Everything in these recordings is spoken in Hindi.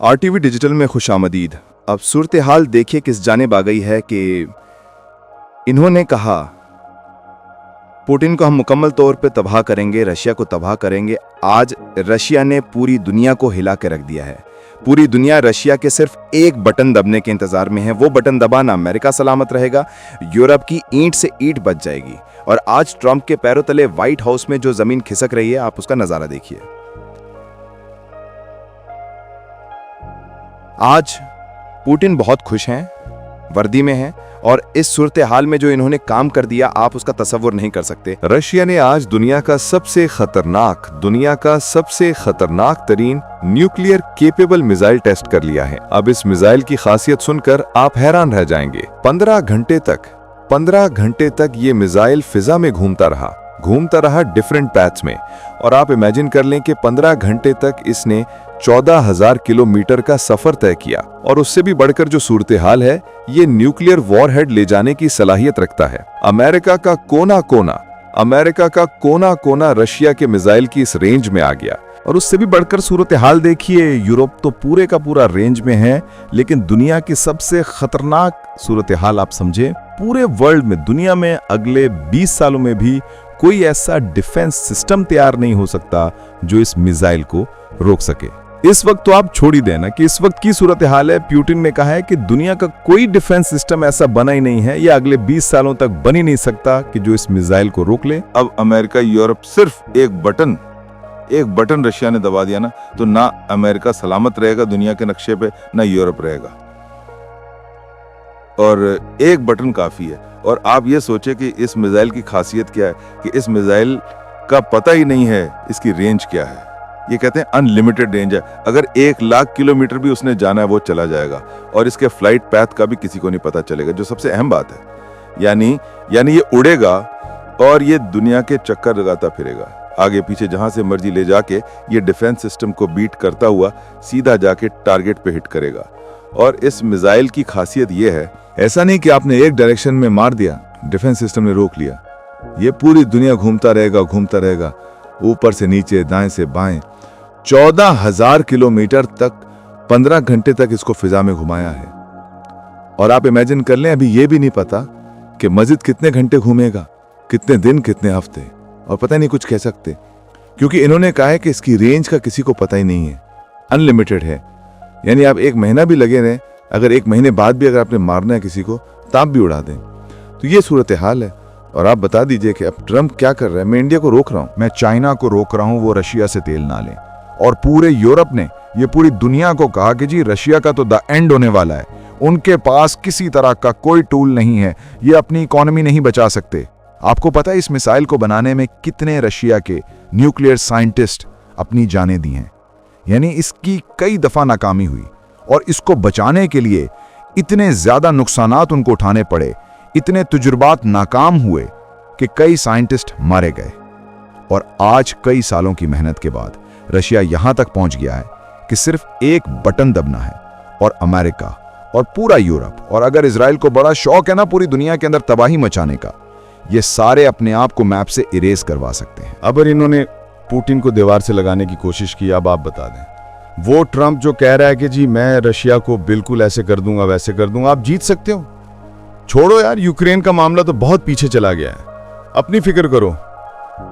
आरटीवी डिजिटल में खुशामदीद। अब सूरत हाल देखिए किस जानिब आ गई है कि इन्होंने कहा पुतिन को हम मुकम्मल तौर पे तबाह करेंगे, रशिया को तबाह करेंगे। आज रशिया ने पूरी दुनिया को हिला के रख दिया है। पूरी दुनिया रशिया के सिर्फ एक बटन दबने के इंतजार में है। वो बटन दबाना, अमेरिका सलामत रहेगा, यूरोप की ईंट से ईंट बच जाएगी। और आज ट्रंप के पैरों तले व्हाइट हाउस में जो जमीन खिसक रही है, आप उसका नजारा देखिए। आज पुतिन बहुत खुश हैं, वर्दी में हैं, और इस सूरत हाल में जो इन्होंने काम कर दिया, आप उसका तसव्वुर नहीं कर सकते। रशिया ने आज दुनिया का सबसे खतरनाक तरीन न्यूक्लियर केपेबल मिसाइल टेस्ट कर लिया है। अब इस मिसाइल की खासियत सुनकर आप हैरान रह जाएंगे। 15 घंटे तक ये मिसाइल फिजा में घूमता रहा डिफरेंट पैथ्स में। और आप इमेजिन कर लें कि 15 घंटे तक इसने 14,000 किलोमीटर का सफर तय किया। और उससे भी बढ़कर जो सूरत हाल है, ये न्यूक्लियर वॉरहेड ले जाने की सलाहियत रखता है। अमेरिका का कोना कोना रशिया के मिसाइल की इस रेंज में आ गया। और उससे भी बढ़कर सूरत हाल देखिए, यूरोप तो पूरे का पूरा रेंज में है, लेकिन दुनिया की सबसे खतरनाक सूरत हाल आप समझे, पूरे वर्ल्ड में, दुनिया में अगले 20 सालों में भी कोई ऐसा डिफेंस सिस्टम तैयार नहीं हो सकता जो इस मिसाइल को रोक सके। इस वक्त तो आप छोड़ ही देना कि इस वक्त की सूरत हाल है। पुतिन ने कहा है कि दुनिया का कोई डिफेंस सिस्टम ऐसा बना ही नहीं है, या अगले 20 सालों तक बन ही नहीं सकता कि जो इस मिसाइल को रोक ले। अब अमेरिका, यूरोप, सिर्फ एक बटन रशिया ने दबा दिया ना, तो ना अमेरिका सलामत रहेगा दुनिया के नक्शे पे, ना यूरोप रहेगा। और एक बटन काफी है। और आप ये सोचे कि इस मिसाइल की खासियत क्या है, कि इस मिसाइल का पता ही नहीं है इसकी रेंज क्या है। ये कहते हैं अनलिमिटेड रेंज है। अगर 1,00,000 किलोमीटर भी उसने जाना है, वो चला जाएगा। और इसके फ्लाइट पैथ का भी किसी को नहीं पता चलेगा, जो सबसे अहम बात है। यानी ये उड़ेगा और ये दुनिया के चक्कर लगाता फिरेगा, आगे पीछे जहां से मर्जी ले जाके ये डिफेंस सिस्टम को बीट करता हुआ सीधा जाके टारगेट पे हिट करेगा। और इस मिसाइल की खासियत ये है, ऐसा नहीं कि आपने एक डायरेक्शन में मार दिया, डिफेंस सिस्टम ने रोक लिया। ये पूरी दुनिया घूमता रहेगा, ऊपर से नीचे, दाएं से बाएं, 14,000 किलोमीटर तक 15 घंटे तक इसको फिजा में घुमाया है। और आप इमेजिन कर लें, अभी ये भी नहीं पता कि मजीद कितने घंटे घूमेगा, कितने दिन, कितने हफ्ते, और पता नहीं कुछ कह सकते, क्योंकि इन्होंने कहा है कि इसकी रेंज का किसी को पता ही नहीं है, अनलिमिटेड है। यानी आप 1 महीना भी लगे रहें, अगर 1 महीने बाद भी अगर आपने मारना है किसी को, तो आप भी उड़ा दें। तो ये सूरत हाल है। और आप बता दीजिए कि अब ट्रंप क्या कर रहा है। मैं इंडिया को रोक रहा हूं, मैं चाइना को रोक रहा हूं वो रशिया से तेल ना ले। और पूरे यूरोप ने, ये पूरी दुनिया को कहा कि जी रशिया का तो द एंड होने वाला है, उनके पास किसी तरह का कोई टूल नहीं है, ये अपनी इकोनॉमी नहीं बचा सकते। आपको पता है इस मिसाइल को बनाने में कितने रशिया के न्यूक्लियर साइंटिस्ट अपनी जानें दी हैं। यानी इसकी कई दफा नाकामी हुई, और इसको बचाने के लिए इतने ज्यादा नुकसानात उनको उठाने पड़े, इतने तजुर्बात नाकाम हुए कि कई साइंटिस्ट मारे गए। और आज कई सालों की मेहनत के बाद रशिया यहां तक पहुंच गया है कि सिर्फ एक बटन दबना है, और अमेरिका और पूरा यूरोप, और अगर इजराइल को बड़ा शौक है ना पूरी दुनिया के अंदर तबाही मचाने का, ये सारे अपने आप को मैप से इरेज करवा सकते हैं। अब इन्होंने पुतिन को दीवार से लगाने की कोशिश की। अब आप बता दें, वो ट्रंप जो कह रहा है कि जी मैं रशिया को बिल्कुल ऐसे कर दूंगा, वैसे कर दूंगा, आप जीत सकते हो। छोड़ो यार, यूक्रेन का मामला तो बहुत पीछे चला गया है। अपनी फिक्र करो,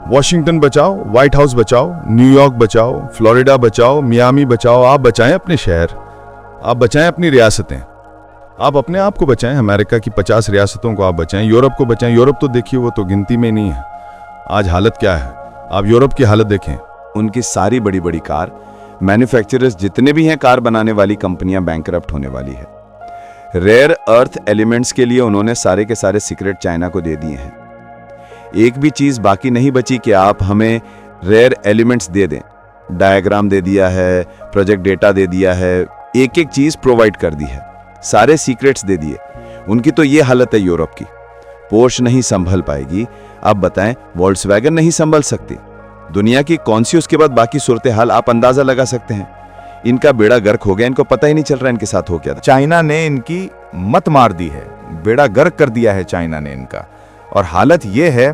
वॉशिंगटन बचाओ, व्हाइट हाउस बचाओ, न्यूयॉर्क बचाओ, फ्लोरिडा बचाओ, मियामी बचाओ। आप बचाएं अपने शहर, आप बचाएं अपनी रियासतें, आप अपने आप को बचाएं। अमेरिका की 50 रियासतों को आप बचाएं, यूरोप को बचाएं। यूरोप तो देखिए, वो तो गिनती में नहीं है। आज हालत क्या है, आप यूरोप की हालत देखें। उनकी सारी बड़ी बड़ी कार मैन्युफैक्चरर्स, जितने भी हैं कार बनाने वाली कंपनियां, बैंकरप्ट होने वाली है। रेयर अर्थ एलिमेंट्स के लिए उन्होंने सारे के सारे सीक्रेट चाइना को दे दिए हैं। एक भी चीज बाकी नहीं बची कि आप हमें रेयर एलिमेंट्स दे दें। डायग्राम दे दिया है, प्रोजेक्ट डेटा दे दिया है, एक एक चीज प्रोवाइड कर दी है, सारे सीक्रेट्स दे दिए। उनकी तो ये हालत है यूरोप की। पोर्श नहीं संभल पाएगी, आप बताएं, वोल्क्सवैगन नहीं संभल सकती। दुनिया की कौन सी उसके बाद बाकी सूरत हाल आप अंदाजा लगा सकते हैं। इनका बेड़ा गर्क हो गया, इनको पता ही नहीं चल रहा इनके साथ हो क्या था। चाइना ने इनकी मत मार दी है, बेड़ा गर्क कर दिया है चाइना ने इनका। और हालत यह है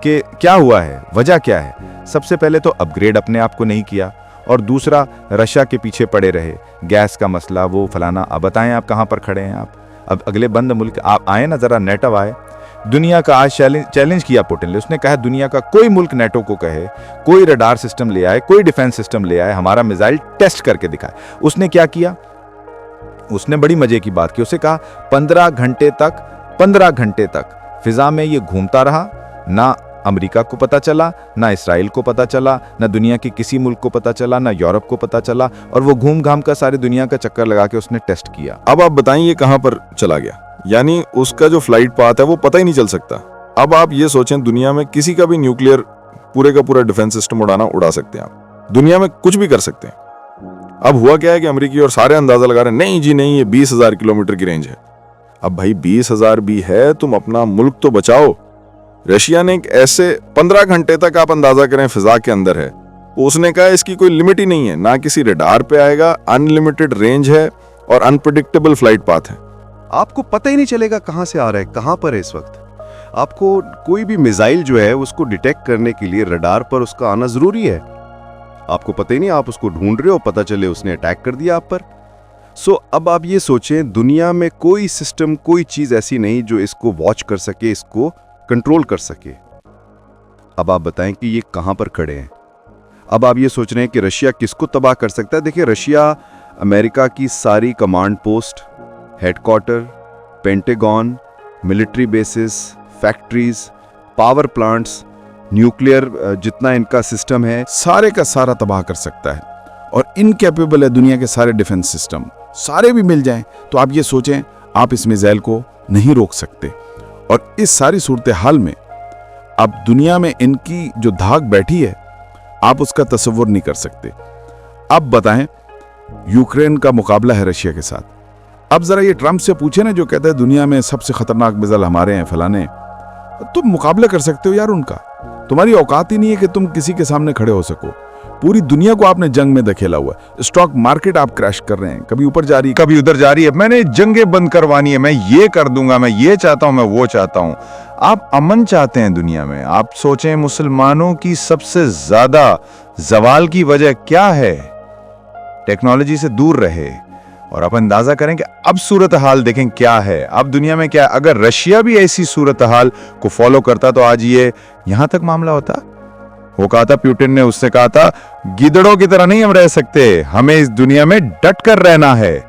कि क्या हुआ है, वजह क्या है। सबसे पहले तो अपग्रेड अपने आप को नहीं किया, और दूसरा रशिया के पीछे पड़े रहे, गैस का मसला, वो फलाना। अब बताएं आप कहाँ पर खड़े हैं आप? अब अगले बंद मुल्क आप आए ना, ज़रा नेटो आए। दुनिया का आज चैलेंज किया पुतिन ने, उसने कहा दुनिया का कोई मुल्क नेटो को कहे कोई रडार सिस्टम ले आए, कोई डिफेंस सिस्टम ले आए, हमारा मिसाइल टेस्ट करके दिखाए। उसने क्या किया? उसने बड़ी मजे की बात की, उसे कहा 15 घंटे तक फिजा में ये घूमता रहा, ना अमेरिका को पता चला, ना इसराइल को पता चला, ना दुनिया के किसी मुल्क को पता चला, ना यूरोप को पता चला, और वो घूम घाम कर सारी दुनिया का चक्कर लगा के उसने टेस्ट किया। अब आप बताइए ये कहां पर चला गया? यानी उसका जो फ्लाइट पाथ है वो पता ही नहीं चल सकता। अब आप ये सोचें, दुनिया में किसी का भी न्यूक्लियर पूरे का पूरा डिफेंस सिस्टम उड़ा सकते हैं आप, दुनिया में कुछ भी कर सकते हैं। अब हुआ क्या है कि अमेरिकी और सारे अंदाजा लगा रहे हैं, नहीं जी नहीं, ये 20,000 किलोमीटर की रेंज है। अब भाई 20,000 भी है, तुम अपना मुल्क तो बचाओ। रशिया ने एक ऐसे 15 घंटे तक आप अंदाजा करें फिजा के अंदर है, उसने कहा इसकी कोई लिमिट ही नहीं है, ना किसी रडार पे आएगा, अनलिमिटेड रेंज है और अनप्रेडिक्टेबल फ्लाइट पाथ है। आपको पता ही नहीं चलेगा कहां से आ रहा है, कहां पर है इस वक्त। आपको कोई भी मिसाइल जो है उसको डिटेक्ट करने के लिए रडार पर उसका आना जरूरी है। आपको पता ही नहीं, आप उसको ढूंढ रहे हो, पता चले उसने अटैक कर दिया आप पर। अब आप ये सोचें, दुनिया में कोई सिस्टम, कोई चीज ऐसी नहीं जो इसको वॉच कर सके, इसको कंट्रोल कर सके। अब आप बताएं कि ये कहां पर खड़े हैं। अब आप ये सोच रहे हैं कि रशिया किसको तबाह कर सकता है। देखिए, रशिया अमेरिका की सारी command post, headquarter, pentagon, military bases, factories, power plants, nuclear जितना इनका सिस्टम है, सारे का सारा तबाह कर सकता है। और इनकैपेबल है दुनिया के सारे डिफेंस सिस्टम, सारे भी मिल जाएं तो आप ये सोचें, आप इस मिसाइल को नहीं रोक सकते। और इस सारी सूरत हाल में अब दुनिया में इनकी जो धाक बैठी है, आप उसका तस्वुर नहीं कर सकते। अब बताएं, यूक्रेन का मुकाबला है रशिया के साथ। अब जरा ये ट्रंप से पूछे ना, जो कहता है दुनिया में सबसे खतरनाक मिसाइल हमारे हैं फलाने, तुम मुकाबला कर सकते हो यार उनका? तुम्हारी औकात ही नहीं है कि तुम किसी के सामने खड़े हो सको। पूरी दुनिया को आपने जंग में धकेला हुआ है। स्टॉक मार्केट आप क्रैश कर रहे हैं, कभी ऊपर जा रही है, कभी उधर जा रही है। मैंने जंगें बंद करवानी है, मैं ये कर दूंगा, मैं ये चाहता हूं, मैं वो चाहता हूं। आप अमन चाहते हैं दुनिया में। आप सोचें, मुसलमानों की सबसे ज्यादा जवाल की वजह क्या है? टेक्नोलॉजी से दूर रहे। और आप अंदाजा करें कि अब सूरत हाल देखें क्या है। अब दुनिया में क्या है? अगर रशिया भी ऐसी सूरत हाल को फॉलो करता तो आज ये यहां तक मामला होता। वो कहा था पुतिन ने, उससे कहा था गिदड़ों की तरह नहीं हम रह सकते, हमें इस दुनिया में डट कर रहना है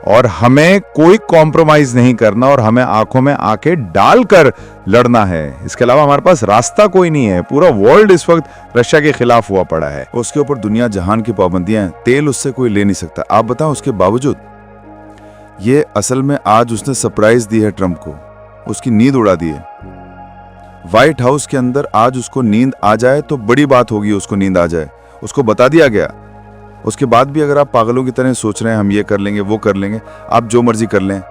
और हमें कोई कॉम्प्रोमाइज नहीं करना और हमें आंखों में आंखें डालकर लड़ना है। इसके अलावा हमारे पास रास्ता कोई नहीं है। पूरा वर्ल्ड इस वक्त रशिया के खिलाफ हुआ पड़ा है। उसके ऊपर दुनिया जहान की पाबंदियां हैं, तेल उससे कोई ले नहीं सकता। आप बताओ, उसके बावजूद ये असल में आज उसने सरप्राइज दी है ट्रंप को, उसकी नींद उड़ा दी है। व्हाइट हाउस के अंदर आज उसको नींद आ जाए तो बड़ी बात होगी, उसको नींद आ जाए, उसको बता दिया गया। उसके बाद भी अगर आप पागलों की तरह सोच रहे हैं हम ये कर लेंगे वो कर लेंगे, आप जो मर्जी कर लें,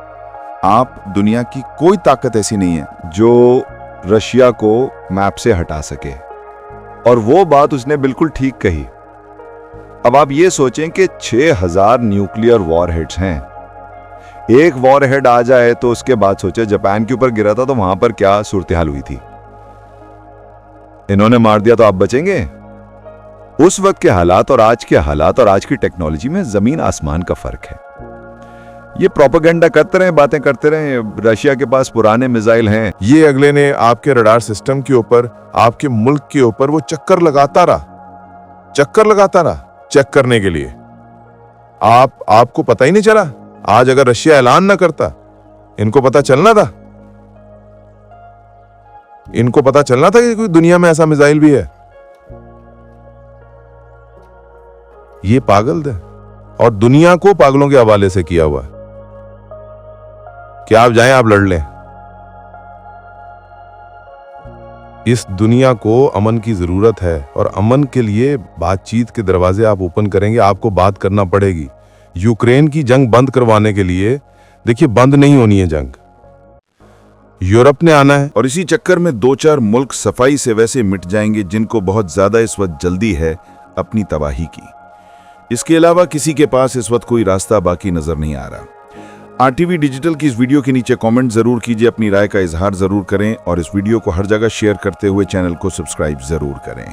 आप दुनिया की कोई ताकत ऐसी नहीं है जो रशिया को मैप से हटा सके। और वो बात उसने बिल्कुल ठीक कही। अब आप ये सोचें कि 6000 न्यूक्लियर वॉरहेड्स हैं। एक वॉरहेड आ जाए तो उसके बाद सोचे जापान के ऊपर गिरा था तो वहां पर क्या सूरत हाल हुई थी। इन्होंने मार दिया तो आप बचेंगे? उस वक्त के हालात और आज के हालात और आज की टेक्नोलॉजी में जमीन आसमान का फर्क है। ये प्रोपेगेंडा करते रहे, बातें करते रहे, रशिया के पास पुराने मिसाइल हैं। ये अगले ने आपके रडार सिस्टम के ऊपर, आपके मुल्क के ऊपर वो चक्कर लगाता रहा चेक करने के लिए। आपको पता ही नहीं चला। आज अगर रशिया ऐलान ना करता, इनको पता चलना था, कि कोई दुनिया में ऐसा मिसाइल भी है। ये पागल थे और दुनिया को पागलों के हवाले से किया हुआ है कि आप जाएं, आप लड़ लें। इस दुनिया को अमन की जरूरत है और अमन के लिए बातचीत के दरवाजे आप ओपन करेंगे, आपको बात करना पड़ेगी। यूक्रेन की जंग बंद करवाने के लिए, देखिए, बंद नहीं होनी है जंग, यूरोप ने आना है। और इसी चक्कर में 2-4 मुल्क सफाई से वैसे मिट जाएंगे जिनको बहुत ज्यादा इस वक्त जल्दी है अपनी तबाही की। इसके अलावा किसी के पास इस वक्त कोई रास्ता बाकी नजर नहीं आ रहा। आरटीवी डिजिटल की इस वीडियो के नीचे कमेंट जरूर कीजिए, अपनी राय का इजहार जरूर करें और इस वीडियो को हर जगह शेयर करते हुए चैनल को सब्सक्राइब जरूर करें।